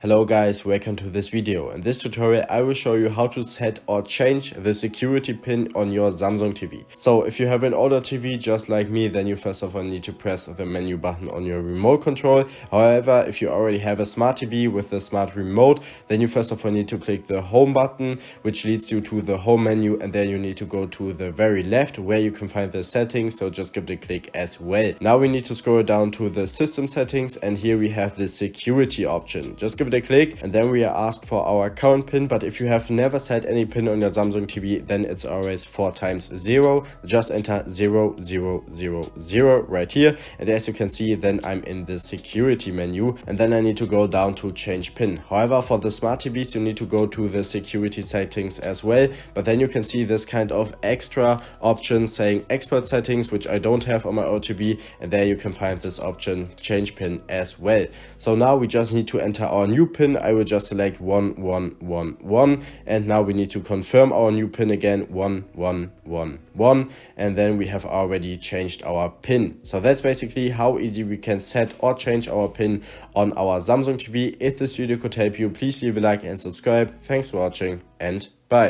Hello guys, welcome to this video. In this tutorial I will show you how to set or change the security pin on your Samsung TV. So if you have an older TV just like me, then you first of all need to press the menu button on your remote control. However, if you already have a smart TV with a smart remote, then you first of all need to click the home button, which leads you to the home menu, and then you need to go to the very left where you can find the settings, so just give it a click as well. Now we need to scroll down to the system settings, and here we have the security option. Just give it a click and then we are asked for our current pin, but if you have never set any pin on your Samsung TV, then it's always 4 times 0. Just enter 0000 right here, and as you can see, then I'm in the security menu, and then I need to go down to change pin. However, for the smart TVs you need to go to the security settings as well, but then you can see this kind of extra option saying expert settings, which I don't have on my old TV, and there you can find this option change pin as well. So now we just need to enter our new pin. I will just select 1111, and now we need to confirm our new pin again, 1111, and then we have already changed our pin. So that's basically how easy we can set or change our pin on our Samsung TV. If this video could help you, please leave a like and subscribe. Thanks for watching, and bye.